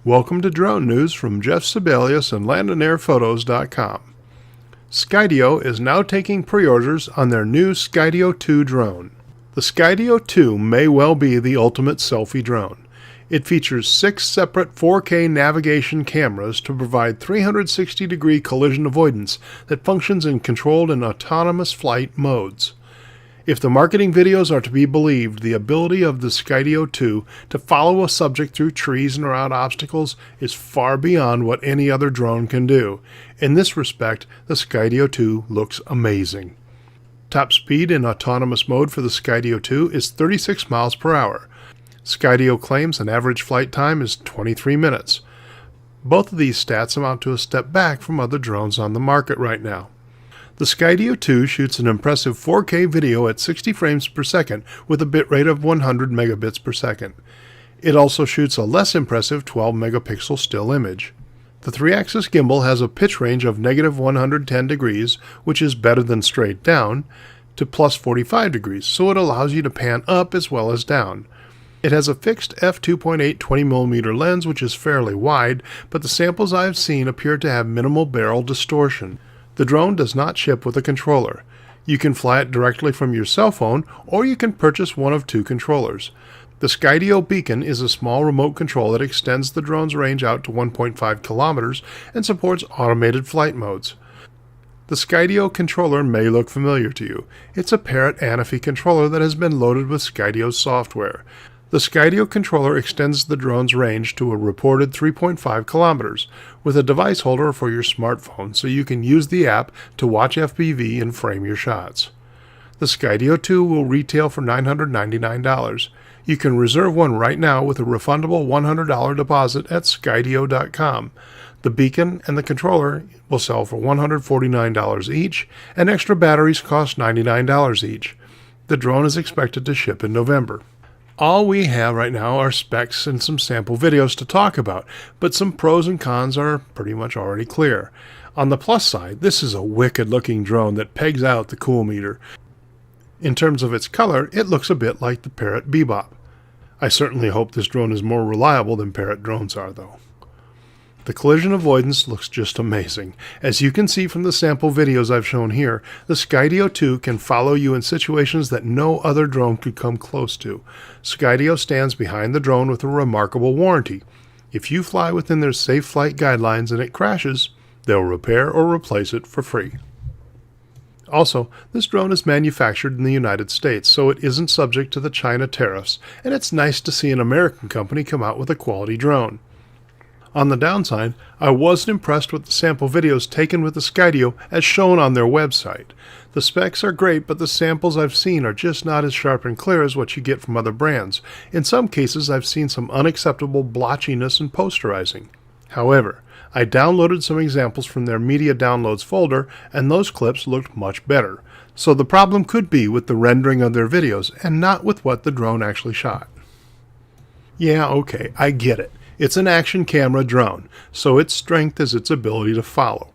Welcome to Drone News from Jeff Sibelius and LandAndAirPhotos.com. Skydio is now taking pre-orders on their new Skydio 2 drone. The Skydio 2 may well be the ultimate selfie drone. It features 6 separate 4K navigation cameras to provide 360-degree collision avoidance that functions in controlled and autonomous flight modes. If the marketing videos are to be believed, the ability of the Skydio 2 to follow a subject through trees and around obstacles is far beyond what any other drone can do. In this respect, the Skydio 2 looks amazing. Top speed in autonomous mode for the Skydio 2 is 36 miles per hour. Skydio claims an average flight time is 23 minutes. Both of these stats amount to a step back from other drones on the market right now. The Skydio 2 shoots an impressive 4K video at 60 frames per second with a bitrate of 100 megabits per second. It also shoots a less impressive 12 megapixel still image. The 3-axis gimbal has a pitch range of negative 110 degrees, which is better than straight down, to plus 45 degrees, so it allows you to pan up as well as down. It has a fixed f2.8 20mm lens, which is fairly wide, but the samples I have seen appear to have minimal barrel distortion. The drone does not ship with a controller. You can fly it directly from your cell phone, or you can purchase one of 2 controllers. The Skydio Beacon is a small remote control that extends the drone's range out to 1.5 kilometers and supports automated flight modes. The Skydio controller may look familiar to you. It's a Parrot Anafi controller that has been loaded with Skydio's software. The Skydio controller extends the drone's range to a reported 3.5 kilometers, with a device holder for your smartphone so you can use the app to watch FPV and frame your shots. The Skydio 2 will retail for $999. You can reserve one right now with a refundable $100 deposit at Skydio.com. The beacon and the controller will sell for $149 each, and extra batteries cost $99 each. The drone is expected to ship in November. All we have right now are specs and some sample videos to talk about, but some pros and cons are pretty much already clear. On the plus side, this is a wicked looking drone that pegs out the cool meter. In terms of its color, it looks a bit like the Parrot Bebop. I certainly hope this drone is more reliable than Parrot drones are, though. The collision avoidance looks just amazing. As you can see from the sample videos I've shown here, the Skydio 2 can follow you in situations that no other drone could come close to. Skydio stands behind the drone with a remarkable warranty. If you fly within their safe flight guidelines and it crashes, they'll repair or replace it for free. Also, this drone is manufactured in the United States, so it isn't subject to the China tariffs, and it's nice to see an American company come out with a quality drone. On the downside, I wasn't impressed with the sample videos taken with the Skydio as shown on their website. The specs are great, but the samples I've seen are just not as sharp and clear as what you get from other brands. In some cases, I've seen some unacceptable blotchiness and posterizing. However, I downloaded some examples from their media downloads folder, and those clips looked much better. So the problem could be with the rendering of their videos, and not with what the drone actually shot. Yeah, okay, I get it. It's an action camera drone, so its strength is its ability to follow.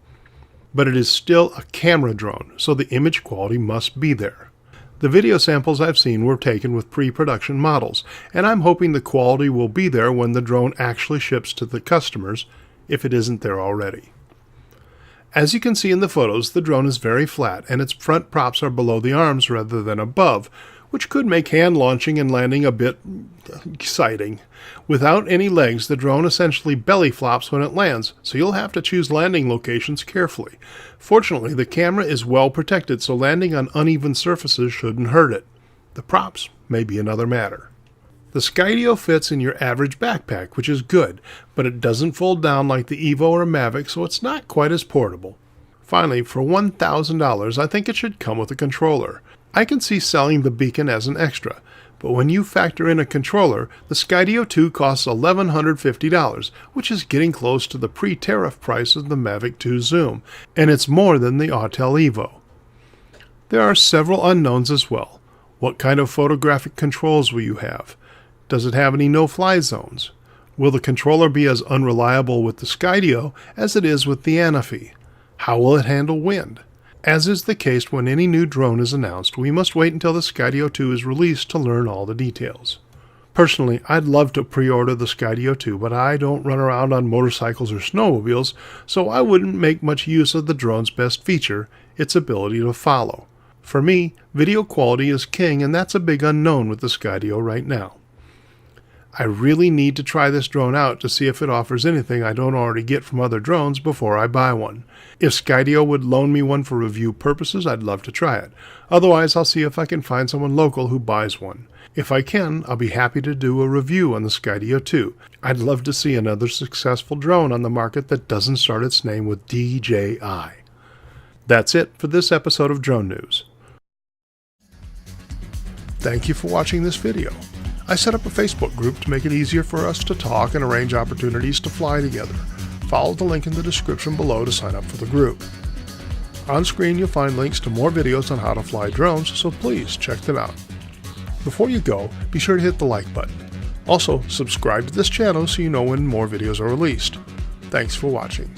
But it is still a camera drone, so the image quality must be there. The video samples I've seen were taken with pre-production models, and I'm hoping the quality will be there when the drone actually ships to the customers, if it isn't there already. As you can see in the photos, the drone is very flat, and its front props are below the arms rather than above, which could make hand launching and landing a bit exciting. Without any legs, the drone essentially belly flops when it lands, so you'll have to choose landing locations carefully. Fortunately, the camera is well protected, so landing on uneven surfaces shouldn't hurt it. The props may be another matter. The Skydio fits in your average backpack, which is good, but it doesn't fold down like the Evo or Mavic, so it's not quite as portable. Finally, for $1,000, I think it should come with a controller. I can see selling the beacon as an extra, but when you factor in a controller, the Skydio 2 costs $1,150, which is getting close to the pre-tariff price of the Mavic 2 Zoom, and it's more than the Autel Evo. There are several unknowns as well. What kind of photographic controls will you have? Does it have any no-fly zones? Will the controller be as unreliable with the Skydio as it is with the Anafi? How will it handle wind? As is the case when any new drone is announced, we must wait until the Skydio 2 is released to learn all the details. Personally, I'd love to pre-order the Skydio 2, but I don't run around on motorcycles or snowmobiles, so I wouldn't make much use of the drone's best feature, its ability to follow. For me, video quality is king, and that's a big unknown with the Skydio right now. I really need to try this drone out to see if it offers anything I don't already get from other drones before I buy one. If Skydio would loan me one for review purposes, I'd love to try it. Otherwise, I'll see if I can find someone local who buys one. If I can, I'll be happy to do a review on the Skydio 2. I'd love to see another successful drone on the market that doesn't start its name with DJI. That's it for this episode of Drone News. Thank you for watching this video. I set up a Facebook group to make it easier for us to talk and arrange opportunities to fly together. Follow the link in the description below to sign up for the group. On screen you'll find links to more videos on how to fly drones, so please check them out. Before you go, be sure to hit the like button. Also, subscribe to this channel so you know when more videos are released. Thanks for watching.